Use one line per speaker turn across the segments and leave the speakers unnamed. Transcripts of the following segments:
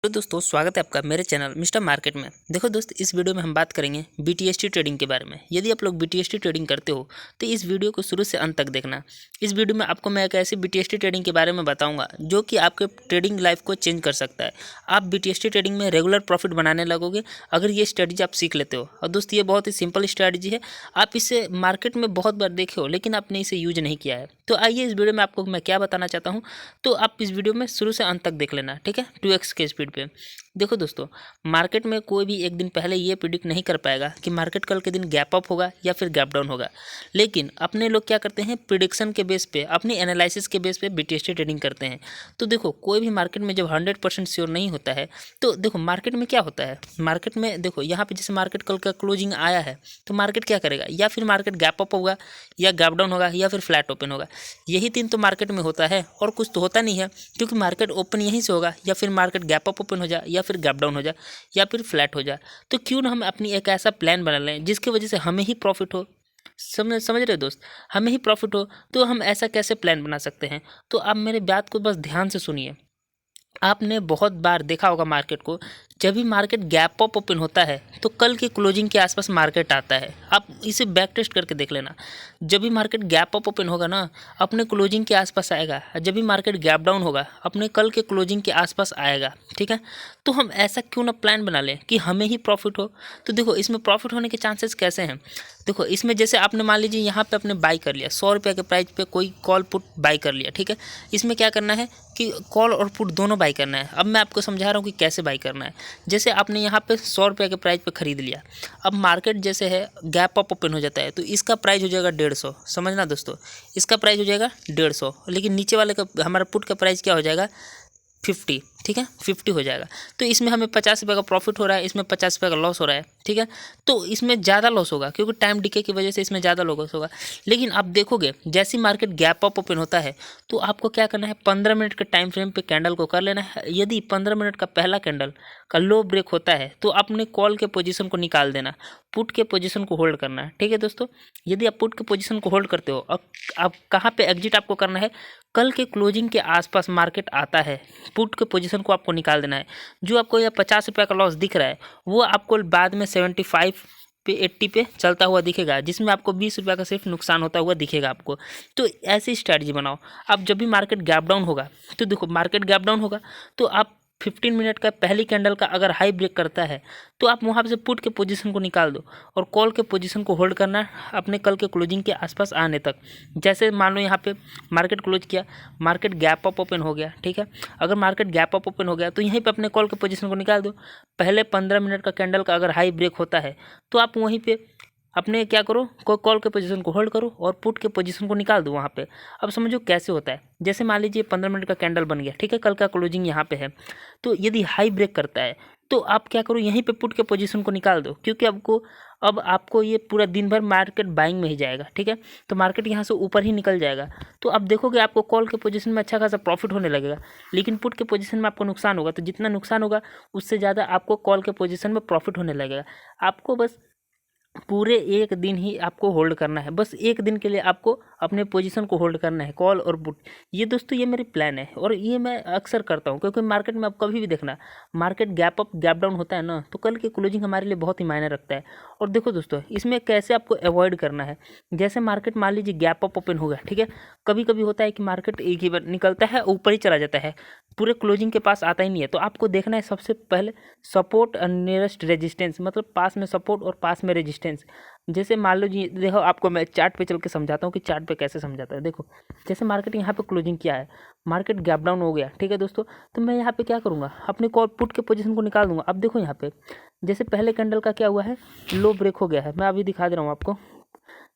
तो दोस्तों स्वागत है आपका मेरे चैनल मिस्टर मार्केट में। देखो दोस्त, इस वीडियो में हम बात करेंगे बीटीएसटी ट्रेडिंग के बारे में। यदि आप लोग बीटीएसटी ट्रेडिंग करते हो तो इस वीडियो को शुरू से अंत तक देखना। इस वीडियो में आपको मैं एक ऐसी बीटीएसटी ट्रेडिंग के बारे में बताऊंगा जो कि आपके ट्रेडिंग लाइफ को चेंज कर सकता है। आप बीटीएसटी ट्रेडिंग में रेगुलर प्रॉफिट बनाने लगोगे अगर ये स्ट्रेटजी आप सीख लेते हो। और दोस्त, ये बहुत ही सिंपल स्ट्रेटजी है। आप इसे मार्केट में बहुत बार देखे हो लेकिन आपने इसे यूज नहीं किया है। तो आइए इस वीडियो में आपको मैं क्या बताना चाहता हूँ, तो आप इस वीडियो में शुरू से अंत तक देख लेना, ठीक है। 2x के स्पीड पे। देखो दोस्तों, मार्केट में कोई भी एक दिन पहले ये प्रिडिक्ट नहीं कर पाएगा कि मार्केट कल के दिन गैप अप होगा या फिर गैप डाउन होगा। लेकिन अपने लोग क्या करते हैं, प्रिडिक्शन के बेस पे, अपनी एनालिसिस के बेस पे बीटीएसटी ट्रेडिंग करते हैं। तो देखो, कोई भी मार्केट में जब 100% श्योर नहीं होता है तो देखो मार्केट में क्या होता है। मार्केट में देखो, यहाँ पे जैसे मार्केट कल का क्लोजिंग आया है तो मार्केट क्या करेगा, या फिर मार्केट गैप अप होगा या गैप डाउन होगा या फिर फ्लैट ओपन होगा। यही तीन तो मार्केट में होता है और कुछ तो होता नहीं है, क्योंकि मार्केट ओपन यहीं से होगा, या फिर मार्केट गैप अप ओपन हो जाए, या फिर गैप डाउन हो जाए, या फिर फ्लैट हो जाए। तो क्यों ना हम अपनी एक ऐसा प्लान बना लें जिसकी वजह से हमें ही प्रॉफिट हो। समझ रहे हो दोस्त, हमें ही प्रॉफिट हो। तो हम ऐसा कैसे प्लान बना सकते हैं, तो आप मेरे बात को बस ध्यान से सुनिए। आपने बहुत बार देखा होगा मार्केट को, जब भी मार्केट गैप अप ओपन होता है तो कल की क्लोजिंग के आसपास मार्केट आता है। आप इसे बैक टेस्ट करके देख लेना। जब भी मार्केट गैप अप ओपन होगा ना, अपने क्लोजिंग के आसपास आएगा। जब भी मार्केट गैप डाउन होगा, अपने कल के क्लोजिंग के आसपास आएगा, ठीक है। तो हम ऐसा क्यों ना प्लान बना लें कि हमें ही प्रॉफिट हो। तो देखो, इसमें प्रॉफिट होने के चांसेस कैसे हैं। देखो, इसमें जैसे आपने मान लीजिए यहाँ पे आपने बाई कर लिया 100 रुपये के प्राइस पे, कोई कॉल पुट बाई कर लिया, ठीक है। इसमें क्या करना है कि कॉल और पुट दोनों बाई करना है। अब मैं आपको समझा रहा हूँ कि कैसे बाई करना है। जैसे आपने यहाँ पे 100 रुपये के प्राइस पे खरीद लिया। अब मार्केट जैसे है गैप अप ओपन हो जाता है तो इसका प्राइस हो जाएगा 150। समझना दोस्तों, इसका प्राइस हो जाएगा 150, लेकिन नीचे वाले का, हमारा पुट का प्राइस क्या हो जाएगा, 50, ठीक है, 50 हो जाएगा। तो इसमें हमें 50 रुपये का प्रॉफिट हो रहा है, इसमें 50 रुपये का लॉस हो रहा है, ठीक है। तो इसमें ज़्यादा लॉस होगा क्योंकि टाइम डिके की वजह से इसमें ज़्यादा लॉस होगा। लेकिन आप देखोगे जैसे मार्केट गैप अप ओपन होता है तो आपको क्या करना है, 15 मिनट के टाइम फ्रेम पे कैंडल को कर लेना है। यदि 15 मिनट का पहला कैंडल का लो ब्रेक होता है तो अपने कॉल के पोजीशन को निकाल देना, पुट के पोजीशन को होल्ड करना है, ठीक है दोस्तों। यदि आप पुट के पोजीशन को होल्ड करते हो, अब आप कहाँ पे एग्जिट आपको करना है, कल के क्लोजिंग के आसपास मार्केट आता है, पुट के पोजीशन को आपको निकाल देना है। जो आपको यह 50 रुपये का लॉस दिख रहा है वो आपको बाद में 75 पे 80 पे चलता हुआ दिखेगा, जिसमें आपको 20 रुपये का सिर्फ नुकसान होता हुआ दिखेगा आपको। तो ऐसी स्ट्रैटेजी बनाओ। अब जब भी मार्केट गैप डाउन होगा तो देखो, मार्केट गैप डाउन होगा तो आप 15 मिनट का पहली कैंडल का अगर हाई ब्रेक करता है तो आप वहाँ से पुट के पोजीशन को निकाल दो और कॉल के पोजीशन को होल्ड करना अपने कल के क्लोजिंग के आसपास आने तक। जैसे मान लो यहाँ पे मार्केट क्लोज किया, मार्केट गैप अप ओपन हो गया, ठीक है। अगर मार्केट गैप अप ओपन हो गया तो यहीं पे अपने कॉल के पोजीशन को निकाल दो। पहले 15 मिनट का कैंडल का अगर हाई ब्रेक होता है तो आप वहीं पे अपने क्या करो, कॉल के पोजीशन को होल्ड करो और पुट के पोजीशन को निकाल दो वहाँ पे। अब समझो कैसे होता है। जैसे मान लीजिए 15 मिनट का कैंडल बन गया, ठीक है, कल का क्लोजिंग यहाँ पे है, तो यदि हाई ब्रेक करता है तो आप क्या करो, यहीं पे पुट के पोजीशन को निकाल दो, क्योंकि अब आपको ये पूरा दिन भर मार्केट बाइंग में ही जाएगा, ठीक है। तो मार्केट यहाँ से ऊपर ही निकल जाएगा तो आप देखोगे आपको कॉल के पोजीशन में अच्छा खासा प्रॉफिट होने लगेगा, लेकिन पुट के पोजीशन में आपको नुकसान होगा। तो जितना नुकसान होगा उससे ज़्यादा आपको कॉल के पोजीशन में प्रॉफिट होने लगेगा। आपको बस पूरे एक दिन ही आपको होल्ड करना है, बस एक दिन के लिए आपको अपने पोजीशन को होल्ड करना है, कॉल और पुट। ये दोस्तों ये मेरी प्लान है और ये मैं अक्सर करता हूँ, क्योंकि मार्केट में आप कभी भी देखना, market gap up gap down होता है ना तो कल की क्लोजिंग हमारे लिए बहुत ही मायने रखता है। और देखो दोस्तों, इसमें कैसे आपको अवॉइड करना है। जैसे मार्केट मान लीजिए गैप अप ओपन हो गया, ठीक है। कभी कभी होता है कि मार्केट एक ही बार निकलता है ऊपर ही चला जाता है, पूरे क्लोजिंग के पास आता ही नहीं है। तो आपको देखना है सबसे पहले सपोर्ट और नियरेस्ट रेजिस्टेंस, मतलब पास में सपोर्ट और पास में रेजिस्टेंस। जैसे मान लो जी, देखो आपको मैं चार्ट पे चल के समझाता हूँ कि चार्ट पे कैसे समझाता है। देखो, जैसे मार्केट यहाँ पे क्लोजिंग किया है, मार्केट गैप डाउन हो गया, ठीक है दोस्तों। तो मैं यहाँ पे क्या करूँगा, अपने कॉल पुट के पोजीशन को निकाल दूंगा। अब देखो यहाँ पे जैसे पहले कैंडल का क्या हुआ है, लो ब्रेक हो गया है। मैं अभी दिखा दे रहा हूँ आपको।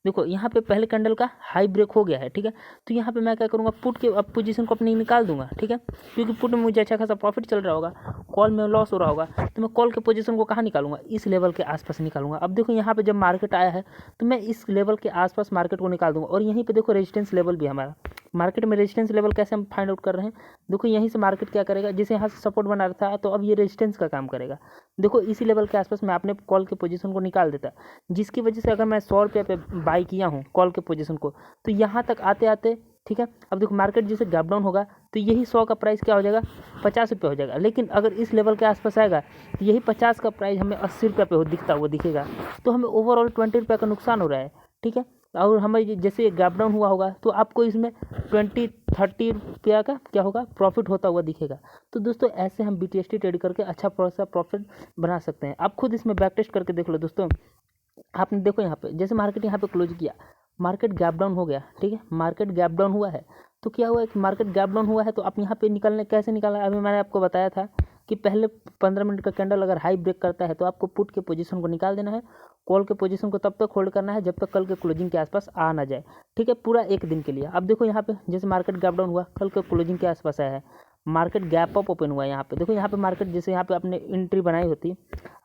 देखो यहाँ पे पहले कैंडल का हाई ब्रेक हो गया है, ठीक है। तो यहाँ पे मैं क्या करूँगा, पुट के अब पोजीशन को अपनी निकाल दूंगा, ठीक है, क्योंकि पुट में मुझे अच्छा खासा प्रॉफिट चल रहा होगा, कॉल में लॉस हो रहा होगा। तो मैं कॉल के पोजीशन को कहाँ निकालूंगा, इस लेवल के आसपास निकालूंगा। अब देखो यहाँ पे जब मार्केट आया है तो मैं इस लेवल के आसपास मार्केट को निकाल दूंगा। और यहीं पे देखो रेजिस्टेंस लेवल भी हमारा, मार्केट में रेजिस्टेंस लेवल कैसे हम फाइंड आउट कर रहे हैं। देखो यहीं से मार्केट क्या करेगा, जैसे यहाँ से सपोर्ट बना रहा था तो अब ये रेजिस्टेंस का काम करेगा। देखो इसी लेवल के आसपास मैं अपने कॉल के पोजीशन को निकाल देता, जिसकी वजह से अगर मैं 100 रुपये पे बाई किया हूँ कॉल के पोजीशन को, तो यहाँ तक आते आते ठीक है। अब देखो मार्केट जैसे गैप डाउन होगा तो यही 100 का प्राइस क्या हो जाएगा, 50 रुपये हो जाएगा। लेकिन अगर इस लेवल के आसपास आएगा तो यही 50 का प्राइस हमें 80 रुपये पे दिखता हुआ दिखेगा, तो हमें ओवरऑल 20 रुपये का नुकसान हो रहा है, ठीक है। और हमें जैसे गैप डाउन हुआ होगा तो आपको इसमें 20-30 रुपया का क्या होगा, प्रॉफिट होता हुआ दिखेगा। तो दोस्तों ऐसे हम BTST ट्रेड करके अच्छा प्रॉफिट बना सकते हैं। आप खुद इसमें बैक टेस्ट करके देख लो दोस्तों। आपने देखो यहाँ पे जैसे मार्केट यहाँ पे क्लोज किया, मार्केट गैप डाउन हो गया, ठीक है। मार्केट गैप डाउन हुआ है तो क्या हुआ है कि मार्केट गैप डाउन हुआ है तो आप यहाँ पे निकलने कैसे निकाला, अभी मैंने आपको बताया था कि पहले 15 मिनट का कैंडल अगर हाई ब्रेक करता है तो आपको पुट के पोजीशन को निकाल देना है, कॉल के पोजीशन को तब तक होल्ड करना है जब तक कल के क्लोजिंग के आसपास आ ना जाए, ठीक है, पूरा एक दिन के लिए। अब देखो यहाँ पे जैसे मार्केट गैप डाउन हुआ, कल के क्लोजिंग के आसपास आया है, मार्केट गैप अप ओपन हुआ है। यहाँ पे देखो, यहाँ पे मार्केट जैसे यहाँ पे आपने एंट्री बनाई होती,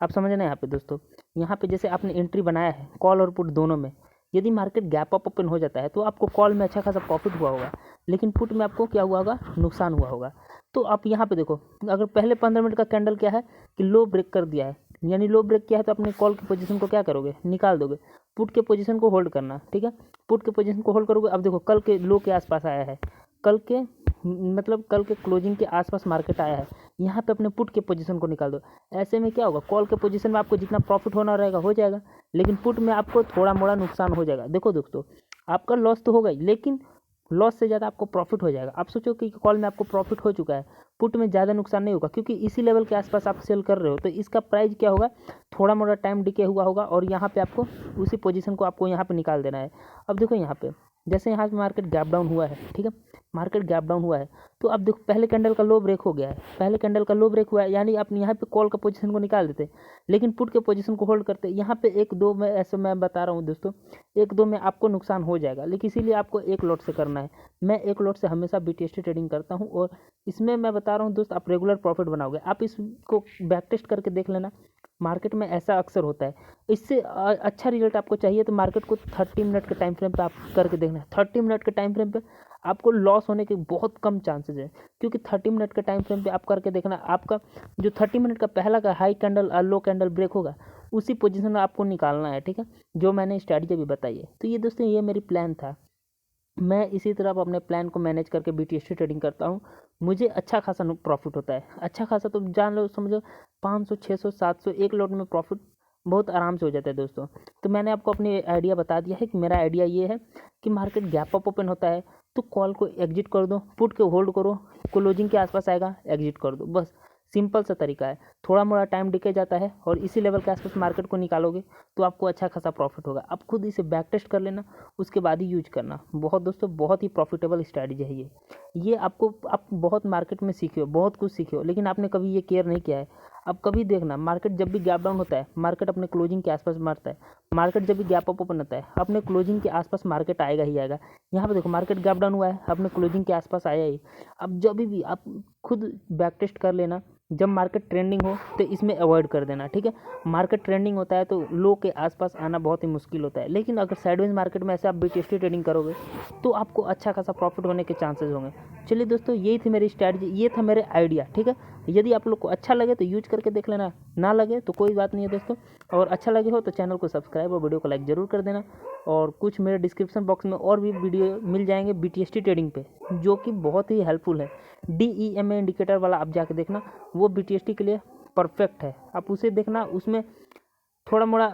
आप समझना यहाँ पे दोस्तों, यहाँ पे जैसे आपने एंट्री बनाया है कॉल और पुट दोनों में, यदि मार्केट गैप अप ओपन हो जाता है तो आपको कॉल में अच्छा खासा प्रॉफिट हुआ होगा, लेकिन पुट में आपको क्या हुआ होगा, नुकसान हुआ होगा। तो आप यहाँ पे देखो, अगर पहले 15 मिनट का कैंडल क्या है कि लो ब्रेक कर दिया है, यानी लो ब्रेक किया है तो अपने कॉल की पोजीशन को क्या करोगे, निकाल दोगे, पुट के पोजीशन को होल्ड करना, ठीक है, पुट के पोजीशन को होल्ड करोगे। अब देखो कल के लो के आसपास आया है, कल के मतलब कल के क्लोजिंग के आसपास मार्केट आया है, यहाँ पे अपने पुट के पोजीशन को निकाल दो। ऐसे में क्या होगा, कॉल के पोजीशन में आपको जितना प्रॉफिट होना रहेगा हो जाएगा, लेकिन पुट में आपको थोड़ा मोड़ा नुकसान हो जाएगा। देखो दोस्तों, आपका लॉस तो होगा ही, लेकिन लॉस से ज़्यादा आपको प्रॉफिट हो जाएगा। आप सोचो कि कॉल में आपको प्रॉफिट हो चुका है, पुट में ज़्यादा नुकसान नहीं होगा, क्योंकि इसी लेवल के आसपास आप सेल कर रहे हो, तो इसका प्राइस क्या होगा, थोड़ा मोड़ा टाइम डिके हुआ होगा, और यहाँ पे आपको उसी पोजीशन को आपको यहाँ पे निकाल देना है। अब देखो यहाँ पे जैसे यहाँ पे मार्केट गैप डाउन हुआ है, ठीक है, मार्केट गैप डाउन हुआ है, तो अब देखो पहले कैंडल का लो ब्रेक हो गया है, पहले कैंडल का लो ब्रेक हुआ है, यानी आप यहाँ पे कॉल का पोजीशन को निकाल देते, लेकिन पुट के पोजीशन को होल्ड करते। यहाँ पे एक दो में ऐसे मैं बता रहा हूँ दोस्तों, एक दो में आपको नुकसान हो जाएगा, लेकिन इसीलिए आपको एक लॉट से करना है। मैं एक लॉट से हमेशा BTST ट्रेडिंग करता हूँ, और इसमें मैं बता रहा हूँ दोस्त, आप रेगुलर प्रॉफिट बनाओगे। आप इसको बैक टेस्ट करके देख लेना, मार्केट में ऐसा अक्सर होता है। इससे अच्छा रिजल्ट आपको चाहिए तो मार्केट को 30 मिनट के टाइम फ्रेम पे आप करके देखना है। 30 मिनट के टाइम फ्रेम पे आपको लॉस होने के बहुत कम चांसेस है, क्योंकि 30 मिनट के टाइम फ्रेम पे आप करके देखना, आपका जो 30 मिनट का पहला का हाई कैंडल और लो कैंडल ब्रेक होगा, उसी पोजीशन में आपको निकालना है, ठीक है, जो मैंने स्ट्रैटेजी अभी बताई है। तो ये दोस्तों, ये मेरी प्लान था, मैं इसी तरह अपने प्लान को मैनेज करके BTST ट्रेडिंग करता हूँ। मुझे अच्छा खासा प्रॉफिट होता है, अच्छा खासा तो जान लो, समझो 500 600 700 एक लॉट में प्रॉफिट बहुत आराम से हो जाता है दोस्तों। तो मैंने आपको अपनी आइडिया बता दिया है कि मेरा आइडिया ये है कि मार्केट गैप अप ओपन होता है तो कॉल को एग्जिट कर दो, पुट के होल्ड करो, क्लोजिंग के आसपास आएगा एग्जिट कर दो, बस सिंपल सा तरीका है। थोड़ा मोड़ा टाइम डिके जाता है, और इसी लेवल के आसपास मार्केट को निकालोगे तो आपको अच्छा खासा प्रॉफिट होगा। आप खुद इसे बैक टेस्ट कर लेना, उसके बाद ही यूज करना। बहुत दोस्तों, बहुत ही प्रॉफिटेबल स्ट्रैटेजी है ये आपको, आप बहुत मार्केट में सीखे हो, बहुत कुछ सीखे हो, लेकिन आपने कभी ये केयर नहीं किया है। अब कभी देखना, मार्केट जब भी गैप डाउन होता है, मार्केट अपने क्लोजिंग के आसपास मारता है, मार्केट जब भी गैप अप ओपन होता है, अपने क्लोजिंग के आसपास मार्केट आएगा ही आएगा। यहाँ पे देखो मार्केट गैप डाउन हुआ है, अपने क्लोजिंग के आसपास आया ही। अब जब भी आप खुद बैक टेस्ट कर लेना, जब मार्केट ट्रेंडिंग हो तो इसमें अवॉइड कर देना, ठीक है। मार्केट ट्रेंडिंग होता है तो लो के आसपास आना बहुत ही मुश्किल होता है, लेकिन अगर साइडवेज मार्केट में ऐसे आप BTST ट्रेडिंग करोगे तो आपको अच्छा खासा प्रॉफिट होने के चांसेस होंगे। चलिए दोस्तों, यही थी मेरी स्ट्रैटेजी, ये था मेरे आइडिया, ठीक है। यदि आप लोग को अच्छा लगे तो यूज करके देख लेना, ना लगे तो कोई बात नहीं है दोस्तों। और अच्छा लगे हो तो चैनल को सब्सक्राइब और वीडियो को लाइक ज़रूर कर देना। और कुछ मेरे डिस्क्रिप्शन बॉक्स में और भी वीडियो मिल जाएंगे BTST ट्रेडिंग पे, जो कि बहुत ही हेल्पफुल है। DEMA इंडिकेटर वाला आप जाके देखना, वो BTST के लिए परफेक्ट है, आप उसे देखना। उसमें थोड़ा मोड़ा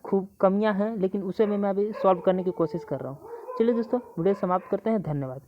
खूब कमियां हैं, लेकिन उसे मैं अभी सॉल्व करने की कोशिश कर रहा हूँ। चलिए दोस्तों, वीडियो समाप्त करते हैं, धन्यवाद।